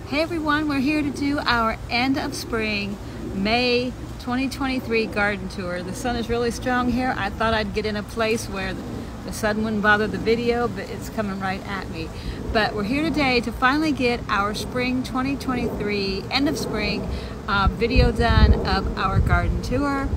Hey everyone, we're here to do our end of spring, May 2023 garden tour. The sun is really strong here. I thought I'd get in a place where the sun wouldn't bother the video, but it's coming right at me. But we're here today to finally get our spring 2023, end of spring video done of our garden tour.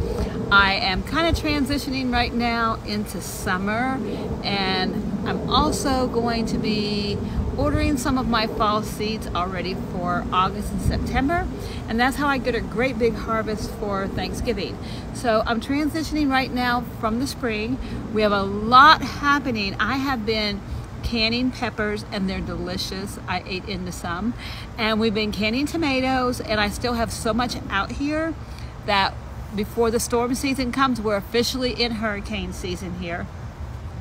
I am kind of transitioning right now into summer, and I'm also going to be ordering some of my fall seeds already for August and September, and that's how I get a great big harvest for Thanksgiving. So I'm transitioning right now from the spring. We have a lot happening. I have been canning peppers and they're delicious. I ate into some, and we've been canning tomatoes, and I still have so much out here that before the storm season comes, we're officially in hurricane season here.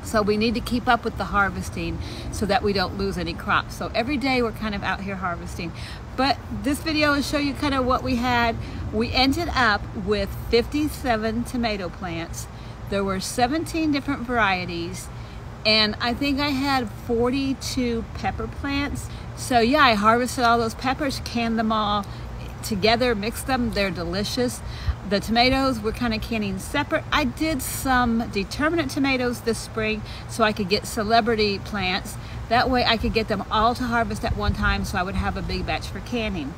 So we need to keep up with the harvesting so that we don't lose any crops. So every day we're kind of out here harvesting. But this video will show you kind of what we had. We ended up with 57 tomato plants. There were 17 different varieties, and I think I had 42 pepper plants. So yeah, I harvested all those peppers, canned them all together, mixed them. They're delicious. The tomatoes we're kind of canning separate. I did some determinate tomatoes this spring so I could get celebrity plants. That way I could get them all to harvest at one time, so I would have a big batch for canning.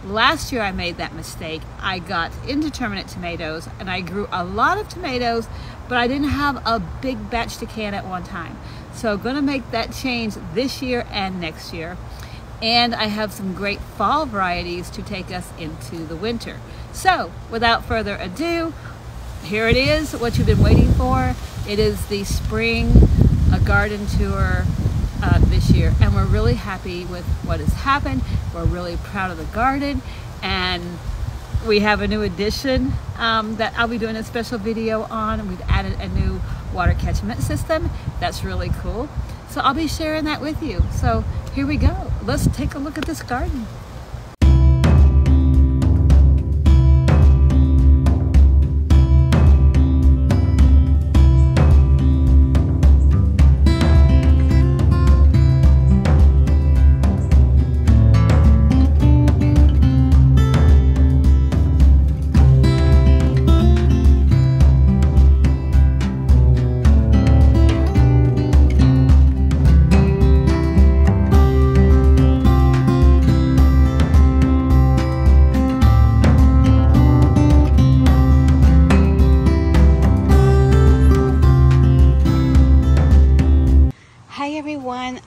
Last year I made that mistake. I got indeterminate tomatoes and I grew a lot of tomatoes, but I didn't have a big batch to can at one time. So I'm gonna make that change this year and next year. And I have some great fall varieties to take us into the winter. So without further ado, here it is, what you've been waiting for. It is the spring garden tour this year, and we're really happy with what has happened. We're really proud of the garden, and we have a new addition that I'll be doing a special video on. We've added a new water catchment system. That's really cool. So I'll be sharing that with you. So here we go. Let's take a look at this garden.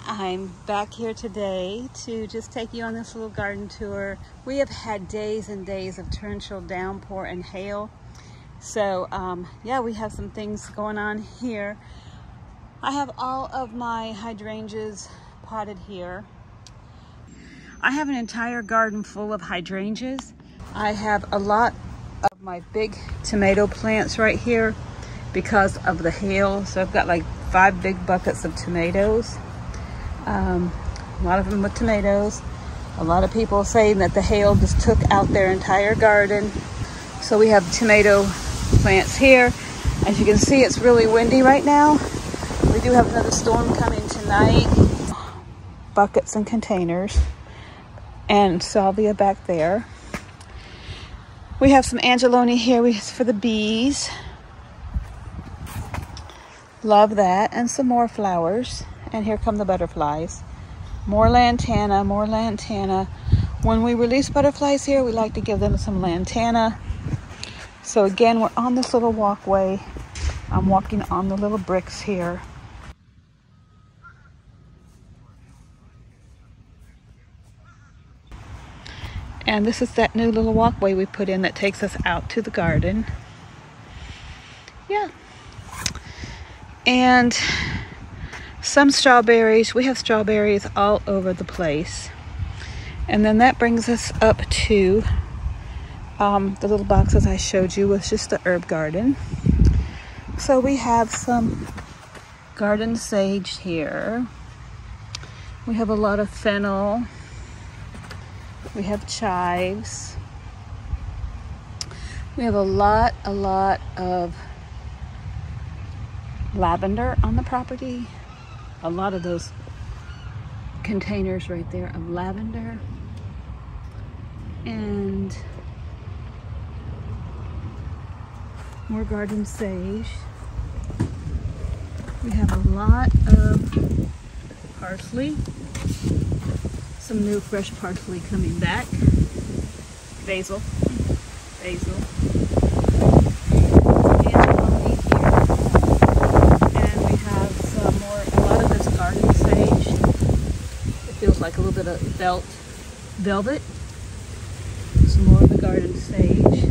I'm back here today to just take you on this little garden tour. We have had days and days of torrential downpour and hail. So yeah, we have some things going on here. I have all of my hydrangeas potted here. I have an entire garden full of hydrangeas. I have a lot of my big tomato plants right here because of the hail. So I've got like 5 big buckets of tomatoes. A lot of them with tomatoes. A lot of people saying that the hail just took out their entire garden. So we have tomato plants here. As you can see, it's really windy right now. We do have another storm coming tonight. Buckets and containers. And salvia back there. We have some angeloni here for the bees. Love that. And some more flowers. And here come the butterflies. More lantana, more lantana. When we release butterflies here, we like to give them some lantana. So again, we're on this little walkway. I'm walking on the little bricks here. And this is that new little walkway we put in that takes us out to the garden. Yeah. And some strawberries. We have strawberries all over the place. And then that brings us up to the little boxes I showed you was just the herb garden. So we have some garden sage here. We have a lot of fennel. We have chives. We have a lot of lavender on the property. A lot of those containers right there of lavender. And more garden sage. We have a lot of parsley. Some new fresh parsley coming back. Basil. Basil. And we have some more, a lot of this garden sage. It feels like a little bit of velvet. Some more of the garden sage.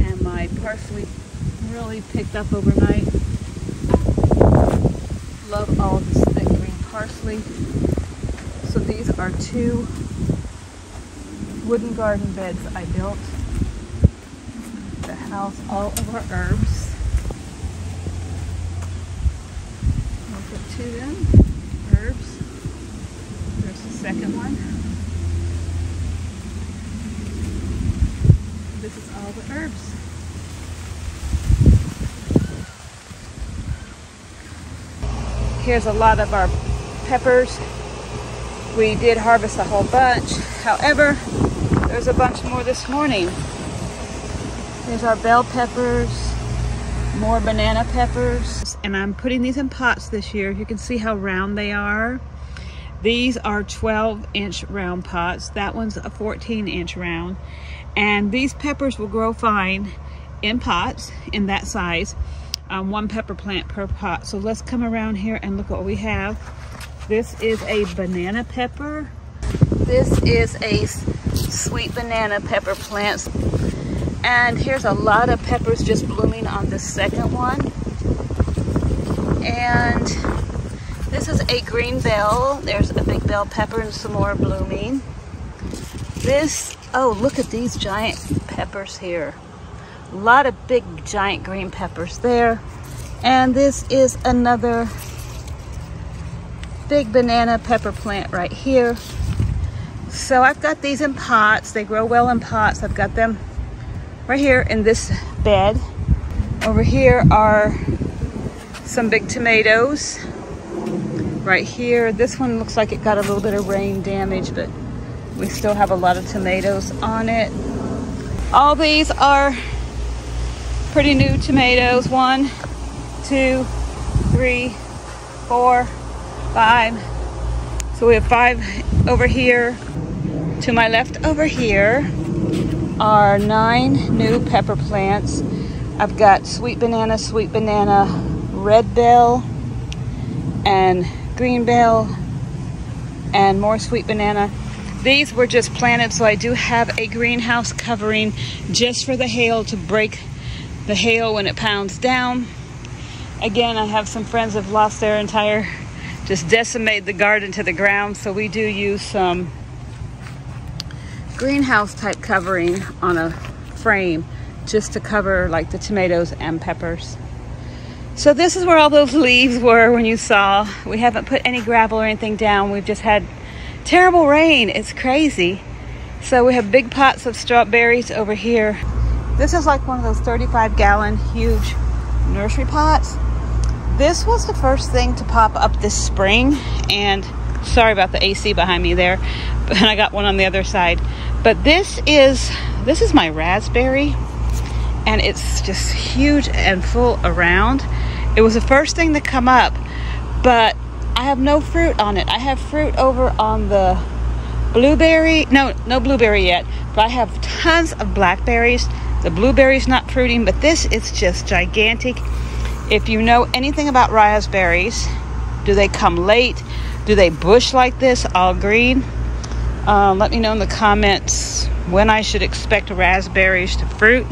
And my parsley really picked up overnight. Love all this thick green parsley. So these are 2 wooden garden beds I built to house all of our herbs. I'll put 2 in, herbs. There's the second one. This is all the herbs. Here's a lot of our peppers. We did harvest a whole bunch. However, there's a bunch more this morning. Here's our bell peppers, more banana peppers. And I'm putting these in pots this year. You can see how round they are. These are 12-inch round pots. That one's a 14-inch round. And these peppers will grow fine in pots in that size. 1 pepper plant per pot. So let's come around here and look what we have. This is a banana pepper. This is a sweet banana pepper plant. And here's a lot of peppers just blooming on the second one. And this is a green bell. There's a big bell pepper and some more blooming. This, oh, look at these giant peppers here. A lot of big giant green peppers there. And this is another big banana pepper plant right here. So I've got these in pots. They grow well in pots. I've got them right here in this bed. Over here are some big tomatoes. Right here, this one looks like it got a little bit of rain damage, but we still have a lot of tomatoes on it. All these are pretty new tomatoes. 1, 2, 3, 4, 5. So we have 5 over here. To my left over here are 9 new pepper plants. I've got sweet banana, red bell, and green bell, and more sweet banana. These were just planted, so I do have a greenhouse covering just for the hail to break the hail when it pounds down. Again, I have some friends that have lost their entire, just decimated the garden to the ground, so we do use some greenhouse type covering on a frame just to cover like the tomatoes and peppers. So this is where all those leaves were when you saw. We haven't put any gravel or anything down. We've just had terrible rain. It's crazy. So we have big pots of strawberries over here. This is like one of those 35-gallon huge nursery pots. This was the first thing to pop up this spring, and sorry about the AC behind me there, but I got one on the other side. But this is my raspberry, and it's just huge and full around. It was the first thing to come up, but I have no fruit on it. I have fruit over on the blueberry. No blueberry yet, but I have tons of blackberries. The blueberry's not fruiting, but this is just gigantic. If you know anything about raspberries, do they come late? Do they bush like this, all green? Let me know in the comments when I should expect raspberries to fruit.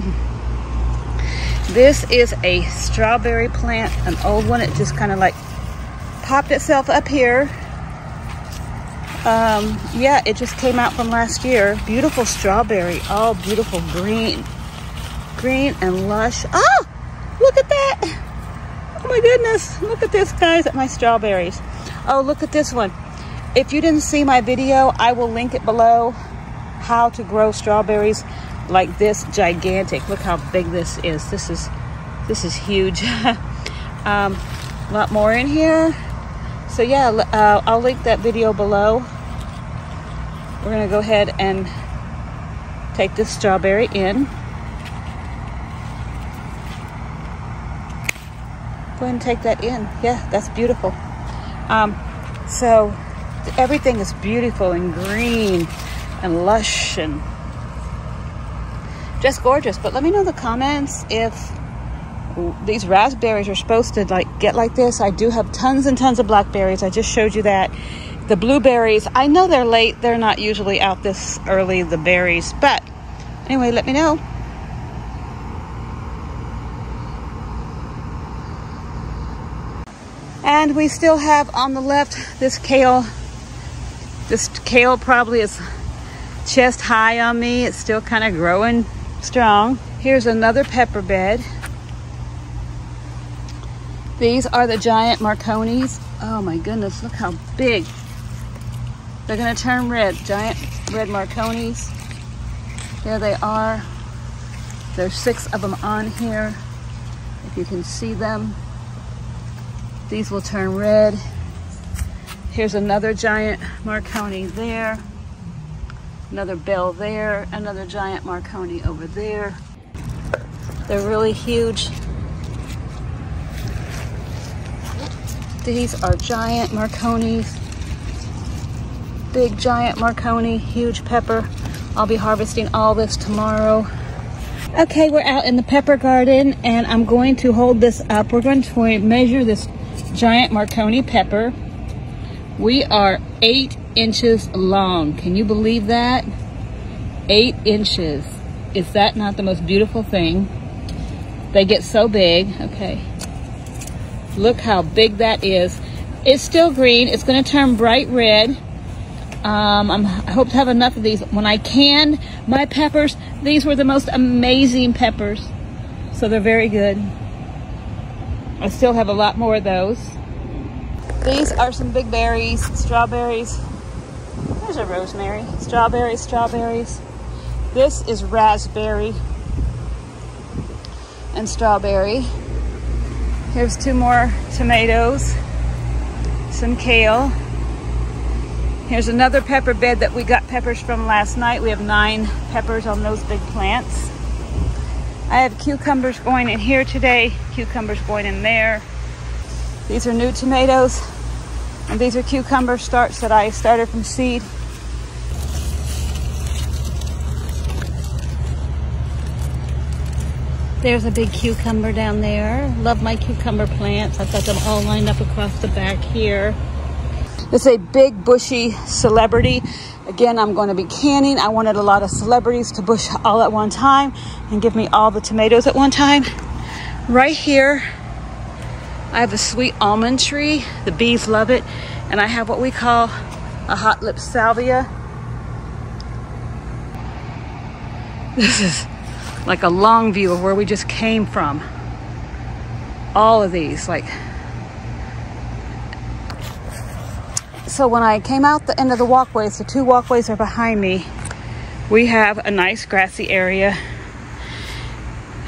This is a strawberry plant, an old one. It just kind of like popped itself up here. Yeah, it just came out from last year. Beautiful strawberry, all beautiful green and lush. Oh, look at that. Oh my goodness, look at this, guys, at my strawberries. Oh, look at this one. If you didn't see my video, I will link it below. How to grow strawberries like this, gigantic. Look how big this is. This is huge. A lot more in here. So yeah, I'll link that video below. We're gonna go ahead and take this strawberry in. Go ahead and take that in. Yeah, that's beautiful. So everything is beautiful and green and lush and just gorgeous. But let me know in the comments if these raspberries are supposed to get like this. I do have tons and tons of blackberries. I just showed you that. The blueberries, I know they're late. They're not usually out this early, the berries. But anyway, let me know. And we still have on the left this kale. This kale probably is chest high on me. It's still kind of growing strong. Here's another pepper bed. These are the giant Marconis. Oh my goodness, look how big. They're gonna turn red, giant red Marconis. There they are. There's 6 of them on here, if you can see them. These will turn red. Here's another giant Marconi there. Another bell there. Another giant Marconi over there. They're really huge. These are giant Marconis. Big giant Marconi, huge pepper. I'll be harvesting all this tomorrow. Okay, we're out in the pepper garden and I'm going to hold this up. We're going to measure this giant Marconi pepper. We are 8 inches long. Can you believe that? 8 inches. Is that not the most beautiful thing? They get so big. Okay. Look how big that is. It's still green. It's going to turn bright red. I hope to have enough of these. When I canned my peppers, these were the most amazing peppers. So they're very good. I still have a lot more of those. These are some big berries, strawberries. There's a rosemary. Strawberries, strawberries. This is raspberry and strawberry. Here's 2 more tomatoes, some kale. Here's another pepper bed that we got peppers from last night. We have 9 peppers on those big plants. I have cucumbers going in here today, cucumbers going in there. These are new tomatoes, and these are cucumber starts that I started from seed. There's a big cucumber down there. Love my cucumber plants. I've got them all lined up across the back here. It's a big bushy celebrity. Again, I'm going to be canning. I wanted a lot of celebrities to bush all at one time and give me all the tomatoes at one time. Right here, I have a sweet almond tree. The bees love it. And I have what we call a hot lip salvia. This is like a long view of where we just came from. All of these, like. So when I came out the end of the walkways, the 2 walkways are behind me. We have a nice grassy area.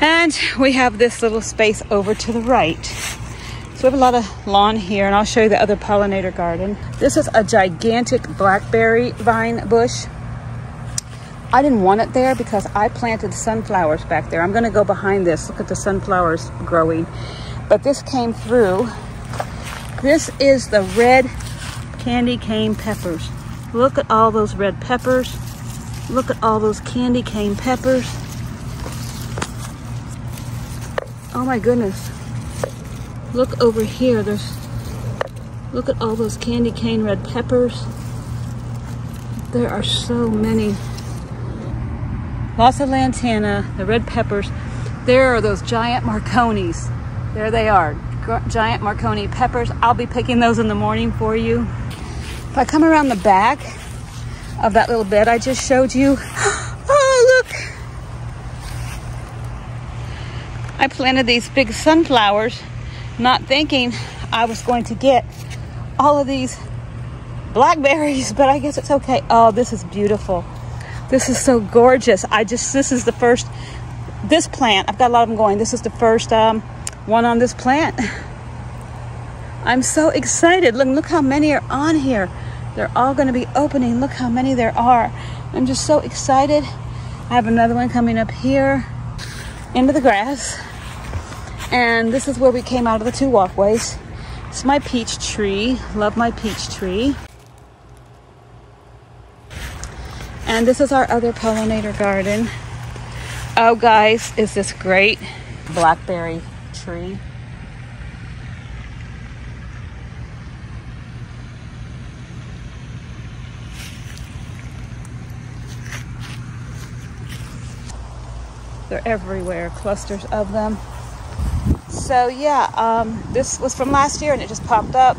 And we have this little space over to the right. So we have a lot of lawn here, and I'll show you the other pollinator garden. This is a gigantic blackberry vine bush. I didn't want it there because I planted sunflowers back there. I'm gonna go behind this. Look at the sunflowers growing. But this came through. This is the red candy cane peppers. Look at all those red peppers. Look at all those candy cane peppers. Oh my goodness. Look over here. Look at all those candy cane red peppers. There are so many. Lots of lantana, the red peppers. There are those giant Marconis. There they are, giant Marconi peppers. I'll be picking those in the morning for you. If I come around the back of that little bed I just showed you, oh look! I planted these big sunflowers, not thinking I was going to get all of these blackberries, but I guess it's okay. Oh, this is beautiful. This is so gorgeous. This is the first, this plant, I've got a lot of them going. This is the first one on this plant. I'm so excited. Look how many are on here. They're all gonna be opening. Look how many there are. I'm just so excited. I have another one coming up here into the grass. And this is where we came out of the 2 walkways. It's my peach tree. Love my peach tree. And this is our other pollinator garden. Oh guys, is this great blackberry tree. They're everywhere, clusters of them. So yeah, this was from last year and it just popped up.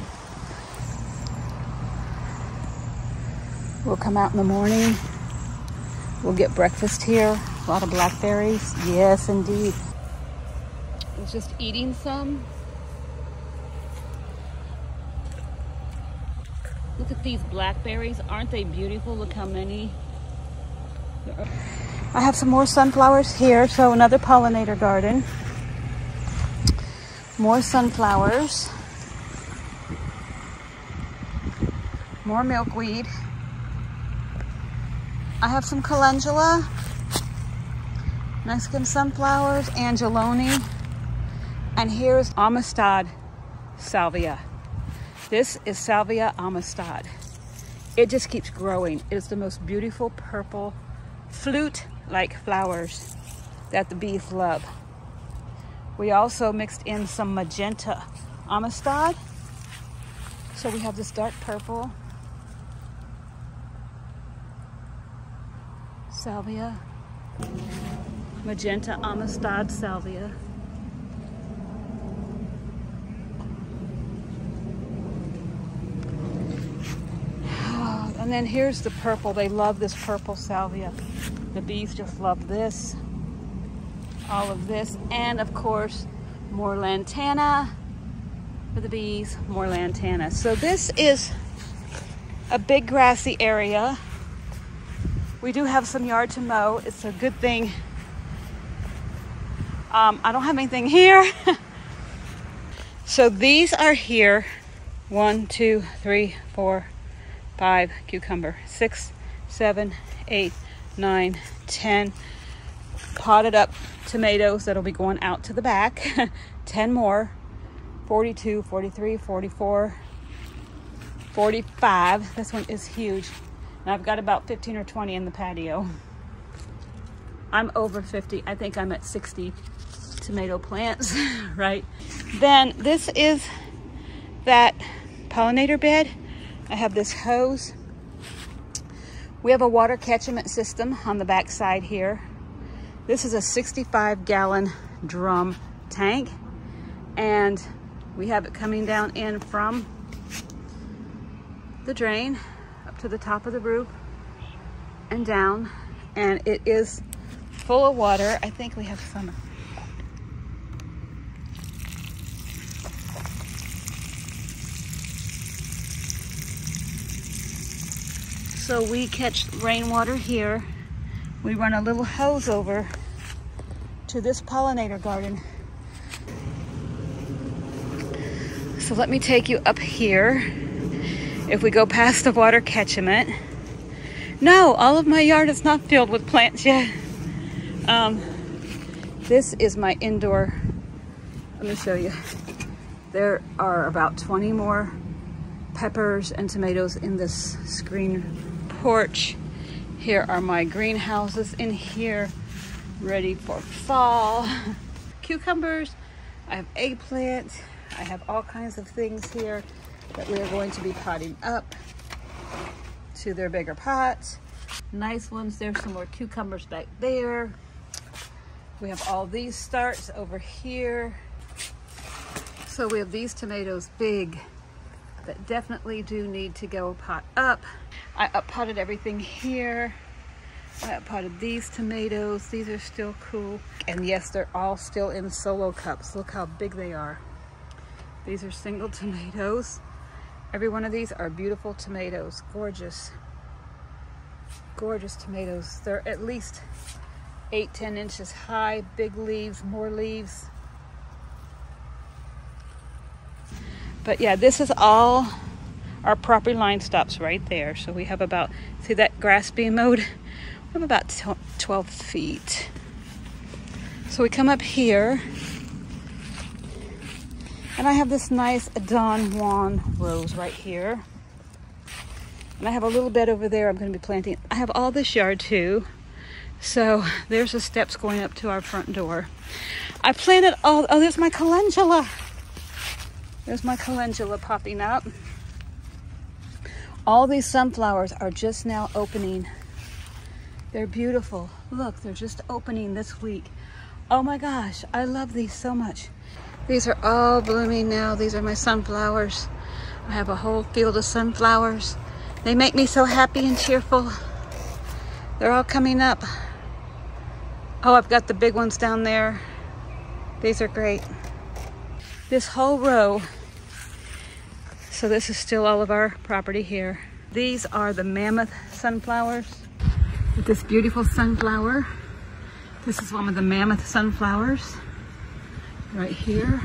We'll come out in the morning. We'll get breakfast here. A lot of blackberries. Yes, indeed. I was just eating some. Look at these blackberries. Aren't they beautiful? Look how many. I have some more sunflowers here, so another pollinator garden. More sunflowers. More milkweed. I have some calendula, Mexican sunflowers, angeloni, and here's Amistad salvia. This is Salvia Amistad. It just keeps growing. It is the most beautiful purple flute-like flowers that the bees love. We also mixed in some magenta Amistad. So we have this dark purple salvia, magenta Amistad salvia. And then here's the purple. They love this purple salvia. The bees just love this. All of this. And of course, more lantana for the bees. More lantana. So this is a big grassy area. We do have some yard to mow. It's a good thing. I don't have anything here. So these are here. 1, 2, 3, 4, 5 cucumber, 6, 7, 8, 9, 10 potted up tomatoes that'll be going out to the back. 10 more, 42, 43, 44, 45. This one is huge. And I've got about 15 or 20 in the patio. I'm over 50. I think I'm at 60 tomato plants, right? Then this is that pollinator bed. I have this hose. We have a water catchment system on the back side here. This is a 65-gallon drum tank, and we have it coming down in from the drain up to the top of the roof and down, and it is full of water. I think we have some. So we catch rainwater here. We run a little hose over to this pollinator garden. So let me take you up here. If we go past the water catchment. No, all of my yard is not filled with plants yet. This is my indoor. Let me show you. There are about 20 more peppers and tomatoes in this screen porch. Here are my greenhouses in here, ready for fall. Cucumbers, I have eggplant, I have all kinds of things here that we are going to be potting up to their bigger pots. Nice ones. There's some more cucumbers back there. We have all these starts over here. So we have these tomatoes, big, that definitely do need to go pot up. I up-potted everything here. I up-potted these tomatoes. These are still cool. And yes, they're all still in solo cups. Look how big they are. These are single tomatoes. Every one of these are beautiful tomatoes. Gorgeous. Gorgeous tomatoes. They're at least 8-10 inches high. Big leaves, more leaves. But yeah, this is all our property line stops right there. So we have about, see that grass being mowed? I'm about 12 feet. So we come up here, and I have this nice Don Juan rose right here. And I have a little bed over there I'm going to be planting. I have all this yard too. So there's the steps going up to our front door. I planted all, oh, there's my calendula. There's my calendula popping up. All these sunflowers are just now opening. They're beautiful. Look, they're just opening this week. Oh my gosh, I love these so much. These are all blooming now. These are my sunflowers. I have a whole field of sunflowers. They make me so happy and cheerful. They're all coming up. Oh, I've got the big ones down there. These are great. This whole row, so this is still all of our property here. These are the mammoth sunflowers. With this beautiful sunflower. This is one of the mammoth sunflowers right here.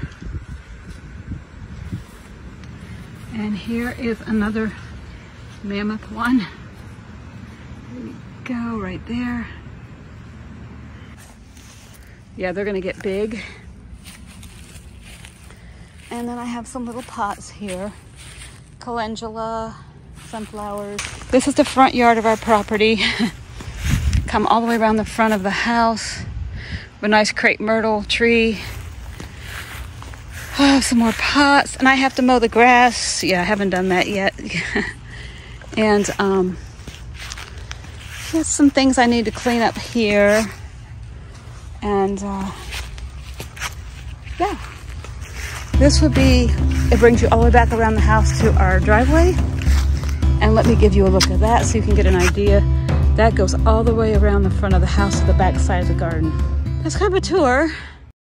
And here is another mammoth one. There we go, right there. Yeah, they're gonna get big. And then I have some little pots here. Calendula, sunflowers. This is the front yard of our property. Come all the way around the front of the house. A nice crepe myrtle tree. Oh, some more pots. And I have to mow the grass. Yeah, I haven't done that yet. And there's some things I need to clean up here. And yeah, this would be, it brings you all the way back around the house to our driveway. And let me give you a look at that so you can get an idea. That goes all the way around the front of the house to the back side of the garden. That's kind of a tour.